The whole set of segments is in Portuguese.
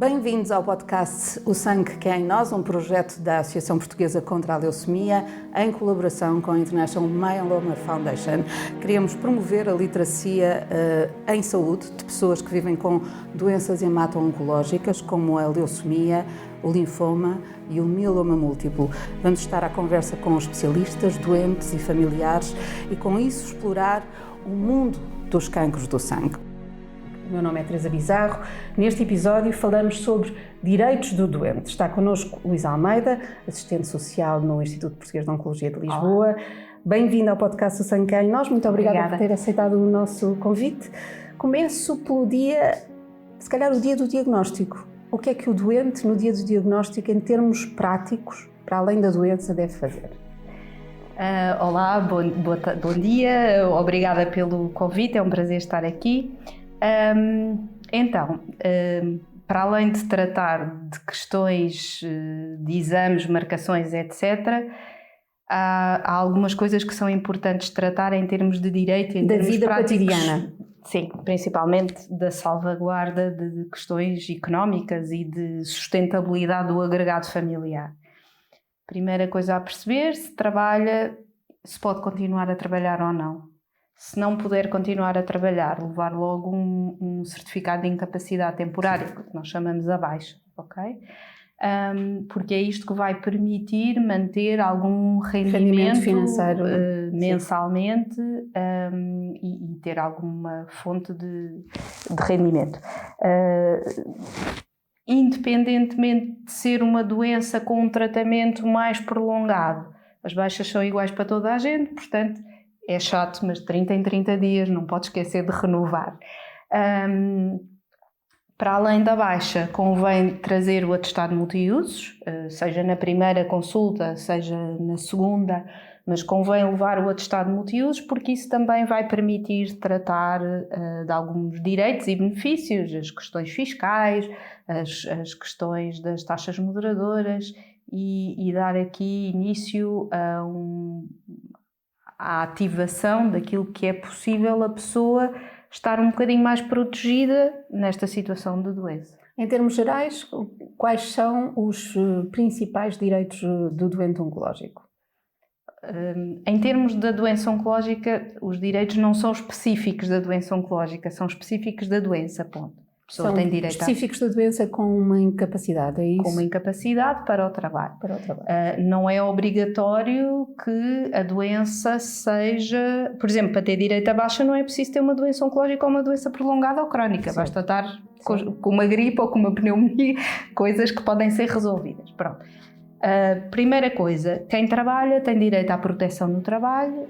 Bem-vindos ao podcast O Sangue que é em Nós, um projeto da Associação Portuguesa contra a Leucemia, em colaboração com a International Myeloma Foundation. Queríamos promover a literacia em saúde de pessoas que vivem com doenças hemato-oncológicas, como a leucemia, o linfoma e o mieloma múltiplo. Vamos estar à conversa com especialistas, doentes e familiares e, com isso, explorar o mundo dos cancros do sangue. O meu nome é Teresa Bizarro. Neste episódio falamos sobre direitos do doente. Está connosco Luísa Almeida, assistente social no Instituto Português de Oncologia de Lisboa. Olá. Bem-vinda ao podcast O Sangue que é em Nós. Muito obrigada por ter aceitado o nosso convite. Começo pelo dia, se calhar o dia do diagnóstico. O que é que o doente, no dia do diagnóstico, em termos práticos, para além da doença, deve fazer? Olá, bom dia. Obrigada pelo convite, é um prazer estar aqui. Para além de tratar de questões de exames, marcações, etc., há algumas coisas que são importantes tratar em termos de direito, em termos vida práticos, cotidiana. Sim, principalmente da salvaguarda de questões económicas e de sustentabilidade do agregado familiar. Primeira coisa a perceber, se trabalha, se pode continuar a trabalhar ou não. Se não puder continuar a trabalhar, levar logo um certificado de incapacidade temporária, que nós chamamos a baixa, ok? Porque é isto que vai permitir manter algum rendimento financeiro mensalmente e ter alguma fonte de rendimento. Independentemente de ser uma doença com um tratamento mais prolongado, as baixas são iguais para toda a gente, portanto, é chato, mas de 30 em 30 dias, não pode esquecer de renovar. Para além da baixa, convém trazer o atestado multiusos, seja na primeira consulta, seja na segunda, mas convém levar o atestado multiusos porque isso também vai permitir tratar de alguns direitos e benefícios, as questões fiscais, as questões das taxas moderadoras e dar aqui início à ativação daquilo que é possível a pessoa estar um bocadinho mais protegida nesta situação de doença. Em termos gerais, quais são os principais direitos do doente oncológico? Em termos da doença oncológica, os direitos não são específicos da doença oncológica, são específicos da doença, ponto. São específicos da doença com uma incapacidade, é isso? Com uma incapacidade para o trabalho. Não é obrigatório que a doença seja... Por exemplo, para ter direito à baixa não é preciso ter uma doença oncológica ou uma doença prolongada ou crónica. Sim. Basta estar com uma gripe ou com uma pneumonia, coisas que podem ser resolvidas. Pronto. Primeira coisa, quem trabalha tem direito à proteção no trabalho,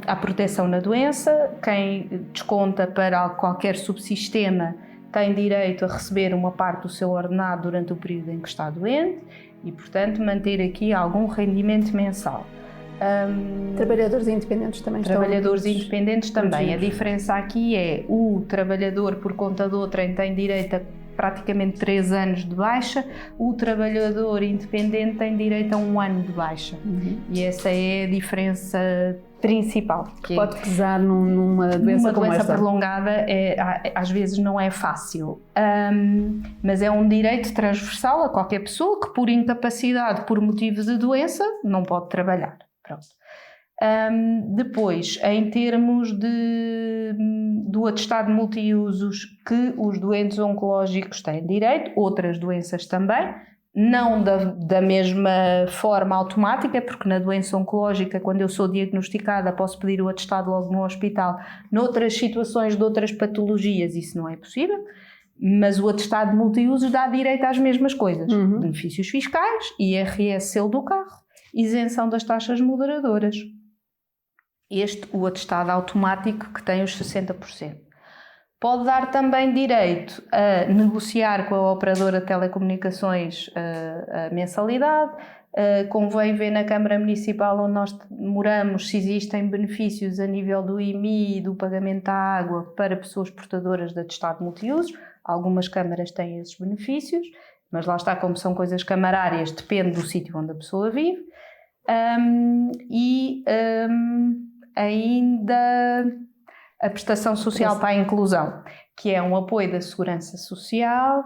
à proteção na doença. Quem desconta para qualquer subsistema tem direito a receber uma parte do seu ordenado durante o período em que está doente e, portanto, manter aqui algum rendimento mensal. Trabalhadores independentes também estão... Trabalhadores independentes também. A diferença aqui é o trabalhador por conta de outrem tem direito a praticamente 3 anos de baixa, o trabalhador independente tem direito a 1 ano de baixa. E essa é a diferença principal. Que pode pesar numa doença como esta. Prolongada às vezes não é fácil, mas é um direito transversal a qualquer pessoa que por incapacidade, por motivo de doença, não pode trabalhar. Pronto. Depois, em termos do atestado multiusos que os doentes oncológicos têm direito, outras doenças também, não da mesma forma automática, porque na doença oncológica, quando eu sou diagnosticada, posso pedir o atestado logo no hospital. Noutras situações de outras patologias isso não é possível, mas o atestado multiusos dá direito às mesmas coisas. Benefícios fiscais, IRS, selo do carro, isenção das taxas moderadoras. O atestado automático que tem os 60%. Pode dar também direito a negociar com a operadora de telecomunicações a mensalidade. Convém ver na Câmara Municipal onde nós moramos se existem benefícios a nível do IMI e do pagamento da água para pessoas portadoras de atestado multiusos. Algumas câmaras têm esses benefícios, mas lá está, como são coisas camarárias, depende do sítio onde a pessoa vive. Ainda a prestação social para a inclusão, que é um apoio da Segurança Social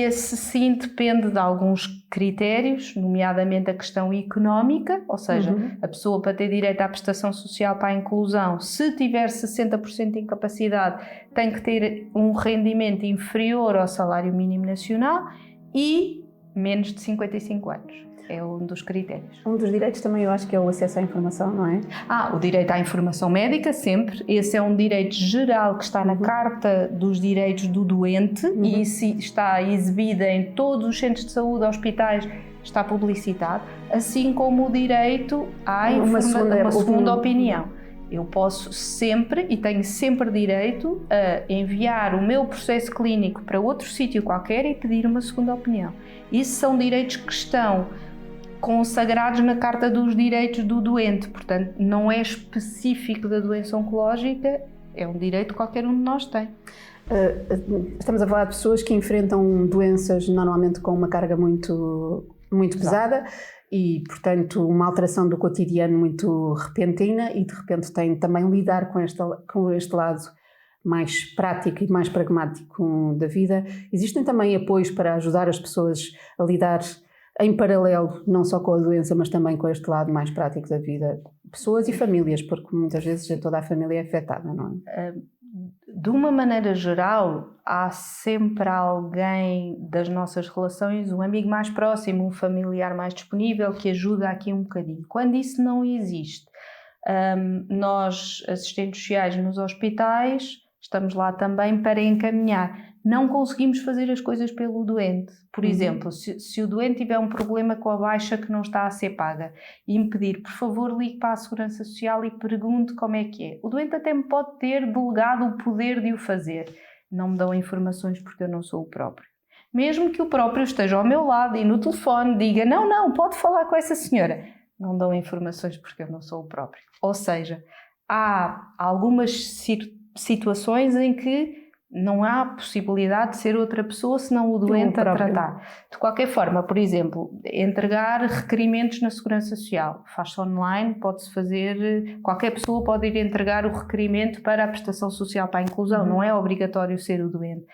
esse sim depende de alguns critérios, nomeadamente a questão económica, ou seja, a pessoa para ter direito à prestação social para a inclusão, se tiver 60% de incapacidade, tem que ter um rendimento inferior ao salário mínimo nacional e menos de 55 anos. É um dos critérios. Um dos direitos também eu acho que é o acesso à informação, não é? O direito à informação médica, sempre. Esse é um direito geral que está na Carta dos Direitos do Doente e isso está exibida em todos os centros de saúde, hospitais, está publicitado, assim como o direito à uma segunda opinião. Eu posso sempre e tenho sempre direito a enviar o meu processo clínico para outro sítio qualquer e pedir uma segunda opinião. Isso são direitos que estão consagrados na Carta dos Direitos do Doente, portanto não é específico da doença oncológica, é um direito que qualquer um de nós tem. Estamos a falar de pessoas que enfrentam doenças normalmente com uma carga muito pesada e, portanto, uma alteração do cotidiano muito repentina e de repente têm também lidar com este lado mais prático e mais pragmático da vida. Existem também apoios para ajudar as pessoas a lidar em paralelo, não só com a doença, mas também com este lado mais prático da vida. Pessoas e famílias, porque muitas vezes toda a família é afetada, não é? De uma maneira geral, há sempre alguém das nossas relações, um amigo mais próximo, um familiar mais disponível, que ajuda aqui um bocadinho. Quando isso não existe, nós, assistentes sociais nos hospitais, estamos lá também para encaminhar. Não conseguimos fazer as coisas pelo doente. Por exemplo, se o doente tiver um problema com a baixa que não está a ser paga e me pedir, por favor, ligue para a Segurança Social e pergunte como é que é. O doente até me pode ter delegado o poder de o fazer. Não me dão informações porque eu não sou o próprio. Mesmo que o próprio esteja ao meu lado e no telefone diga, não, pode falar com essa senhora. Não dão informações porque eu não sou o próprio. Ou seja, há algumas situações em que não há possibilidade de ser outra pessoa senão o doente a tratar. De qualquer forma, por exemplo, entregar requerimentos na Segurança Social. Faz-se online, pode-se fazer, qualquer pessoa pode ir entregar o requerimento para a prestação social para a inclusão, não é obrigatório ser o doente.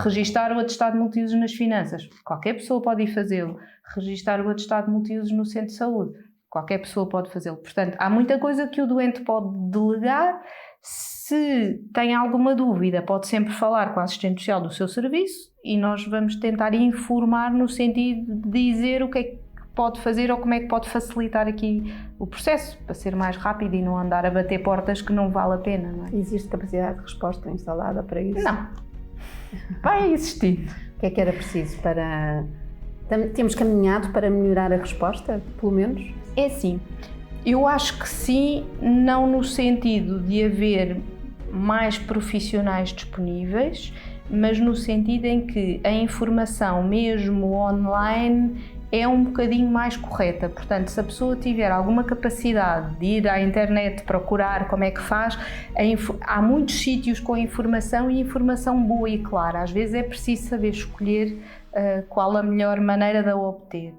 Registar o atestado de multiusos nas finanças, qualquer pessoa pode ir fazê-lo. Registar o atestado de multiusos no centro de saúde, qualquer pessoa pode fazê-lo. Portanto, há muita coisa que o doente pode delegar. Se tem alguma dúvida, pode sempre falar com a assistente social do seu serviço e nós vamos tentar informar no sentido de dizer o que é que pode fazer ou como é que pode facilitar aqui o processo, para ser mais rápido e não andar a bater portas que não vale a pena, não é? Existe capacidade de resposta instalada para isso? Não. Vai existir. O que é que era preciso para... Temos caminhado para melhorar a resposta, pelo menos? É sim. Eu acho que sim, não no sentido de haver mais profissionais disponíveis, mas no sentido em que a informação, mesmo online, é um bocadinho mais correta. Portanto, se a pessoa tiver alguma capacidade de ir à internet procurar como é que faz, há muitos sítios com informação e informação boa e clara. Às vezes é preciso saber escolher qual a melhor maneira de a obter.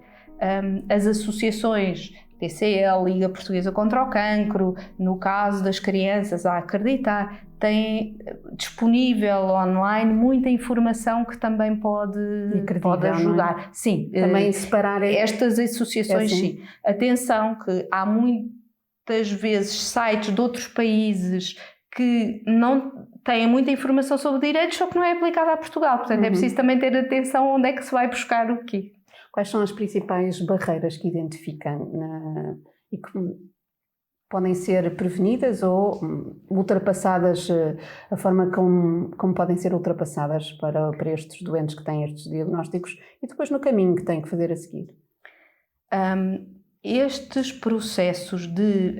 As associações TCL, Liga Portuguesa contra o Cancro, no caso das crianças a acreditar, tem disponível online muita informação que também pode ajudar. Não é? Sim, também separar estas associações, sim. Atenção que há muitas vezes sites de outros países que não têm muita informação sobre direitos, só que não é aplicada a Portugal. Portanto, é preciso também ter atenção onde é que se vai buscar o quê. Quais são as principais barreiras que identificam e que podem ser prevenidas ou ultrapassadas, a forma como podem ser ultrapassadas para estes doentes que têm estes diagnósticos e depois no caminho que têm que fazer a seguir? Estes processos de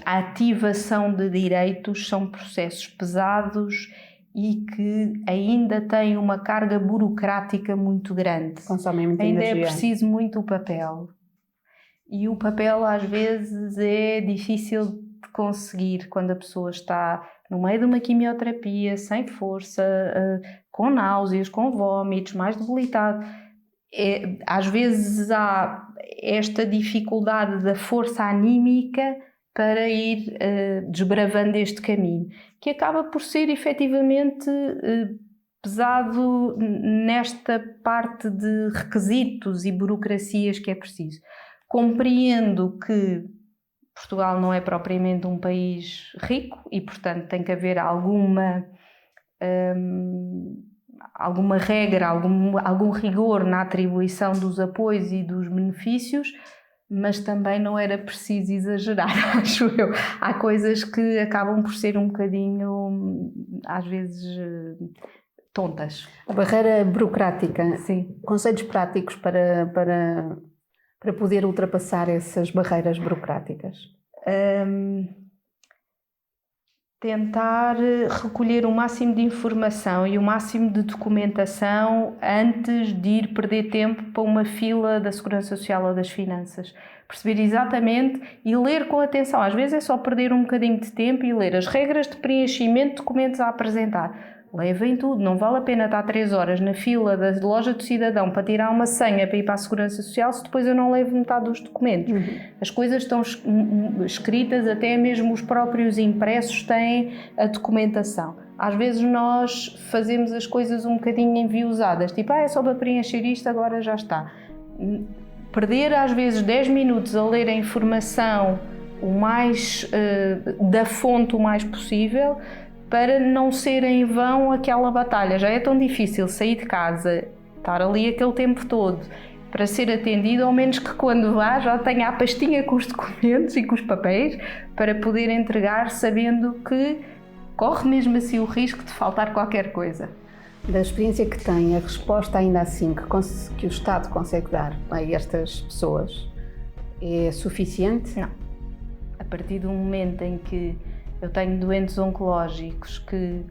ativação de direitos são processos pesados e que ainda têm uma carga burocrática muito grande. Consomem muita ainda energia. É preciso muito o papel. E o papel às vezes é difícil de conseguir quando a pessoa está no meio de uma quimioterapia, sem força, com náuseas, com vômitos, mais debilitado. Às vezes há esta dificuldade da força anímica para ir desbravando este caminho, que acaba por ser efetivamente pesado nesta parte de requisitos e burocracias que é preciso. Compreendo que Portugal não é propriamente um país rico e, portanto, tem que haver alguma regra, algum rigor na atribuição dos apoios e dos benefícios, mas também não era preciso exagerar, acho eu. Há coisas que acabam por ser um bocadinho, às vezes, tontas. A barreira burocrática. Sim. Conselhos práticos para poder ultrapassar essas barreiras burocráticas? Tentar recolher o máximo de informação e o máximo de documentação antes de ir perder tempo para uma fila da Segurança Social ou das Finanças. Perceber exatamente e ler com atenção. Às vezes é só perder um bocadinho de tempo e ler as regras de preenchimento de documentos a apresentar. Levem tudo, não vale a pena estar 3 horas na fila da loja do cidadão para tirar uma senha para ir para a Segurança Social se depois eu não levo metade dos documentos. As coisas estão escritas, até mesmo os próprios impressos têm a documentação. Às vezes nós fazemos as coisas um bocadinho enviosadas, tipo, é só para preencher isto, agora já está. Perder às vezes 10 minutos a ler a informação o mais da fonte o mais possível, para não ser em vão aquela batalha. Já é tão difícil sair de casa, estar ali aquele tempo todo para ser atendido, ao menos que quando vá já tenha a pastinha com os documentos e com os papéis para poder entregar, sabendo que corre mesmo assim o risco de faltar qualquer coisa. Da experiência que tem, a resposta ainda assim que o Estado consegue dar a estas pessoas é suficiente? Não. A partir do momento em que eu tenho doentes oncológicos que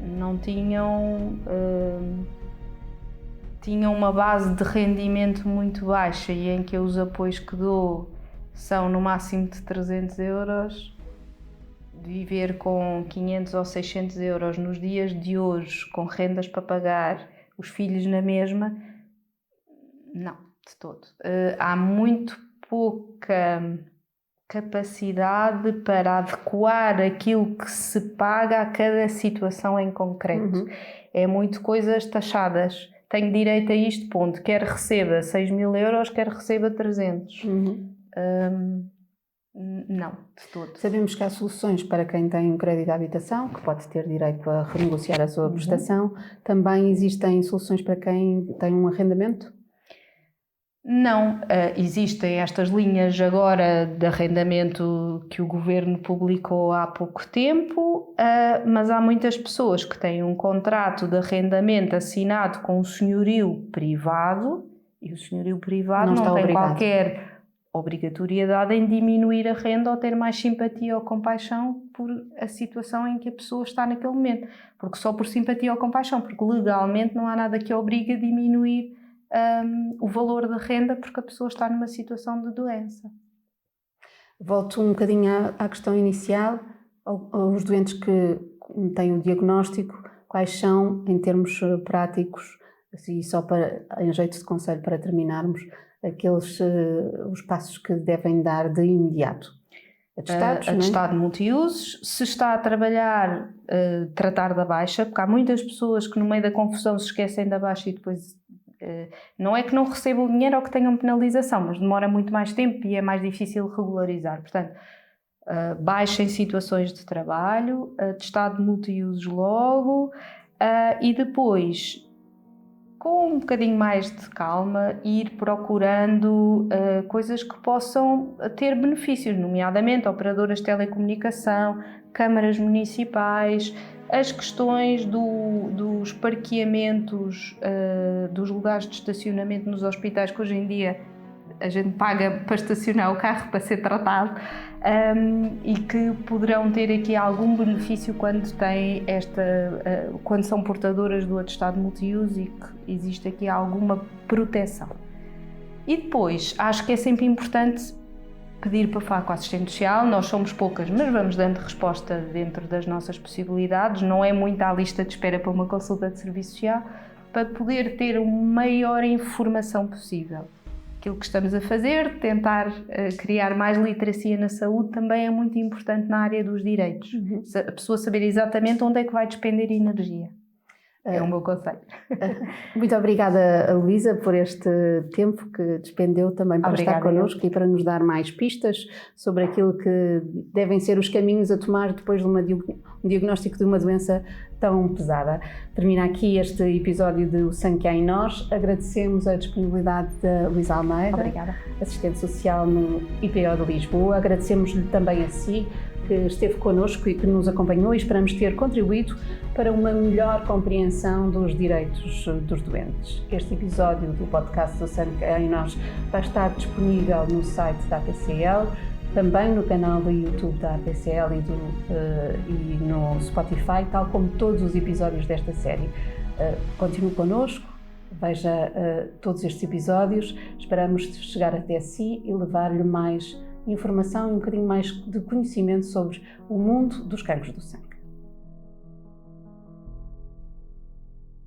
não tinham uma base de rendimento muito baixa e em que os apoios que dou são no máximo de 300 euros, viver com 500 ou 600 euros nos dias de hoje, com rendas para pagar, os filhos na mesma, não, de todo. Há muito pouca capacidade para adequar aquilo que se paga a cada situação em concreto. É muito coisas taxadas. Tenho direito a isto, ponto. Quer receba 6.000 euros, quer receba 300. Não, de todo. Sabemos que há soluções para quem tem um crédito de habitação, que pode ter direito a renegociar a sua prestação. Também existem soluções para quem tem um arrendamento? Não, existem estas linhas agora de arrendamento que o Governo publicou há pouco tempo, mas há muitas pessoas que têm um contrato de arrendamento assinado com um senhorio privado e o senhorio privado não tem qualquer obrigatoriedade em diminuir a renda ou ter mais simpatia ou compaixão por a situação em que a pessoa está naquele momento. Porque só por simpatia ou compaixão, porque legalmente não há nada que obrigue a diminuir o valor da renda porque a pessoa está numa situação de doença. Volto um bocadinho à questão inicial, aos doentes que têm o diagnóstico, quais são, em termos práticos, e só em jeito de conselho para terminarmos, os passos que devem dar de imediato? Atestado multiusos. Se está a trabalhar, tratar da baixa, porque há muitas pessoas que no meio da confusão se esquecem da baixa e depois não é que não recebam o dinheiro ou que tenham penalização, mas demora muito mais tempo e é mais difícil regularizar. Portanto, baixa em situações de trabalho, atestado multiusos logo, e depois, com um bocadinho mais de calma, ir procurando coisas que possam ter benefícios, nomeadamente operadoras de telecomunicação, câmaras municipais, as questões dos parqueamentos, dos lugares de estacionamento nos hospitais, que hoje em dia a gente paga para estacionar o carro para ser tratado, e que poderão ter aqui algum benefício quando têm quando são portadoras do atestado multiuso e que existe aqui alguma proteção. E depois, acho que é sempre importante pedir para falar com a assistente social. Nós somos poucas, mas vamos dando resposta dentro das nossas possibilidades. Não é muita a lista de espera para uma consulta de serviço social, para poder ter a maior informação possível. aquilo que estamos a fazer, tentar criar mais literacia na saúde também é muito importante na área dos direitos. A pessoa saber exatamente onde é que vai despender energia. É o meu conselho. Muito obrigada, Luísa, por este tempo que despendeu também para estar connosco e para nos dar mais pistas sobre aquilo que devem ser os caminhos a tomar depois de um diagnóstico de uma doença tão pesada. Termina aqui este episódio de O Sangue que Há em Nós. Agradecemos a disponibilidade da Luísa Almeida, assistente social no IPO de Lisboa. Agradecemos-lhe também a si, que esteve connosco e que nos acompanhou, e esperamos ter contribuído para uma melhor compreensão dos direitos dos doentes. Este episódio do podcast do Sangue que Há em Nós vai estar disponível no site da APCL, também no canal do YouTube da APCL e no Spotify, tal como todos os episódios desta série. Continue connosco, veja todos estes episódios, esperamos chegar até si e levar-lhe mais informação e um bocadinho mais de conhecimento sobre o mundo dos cancros do sangue.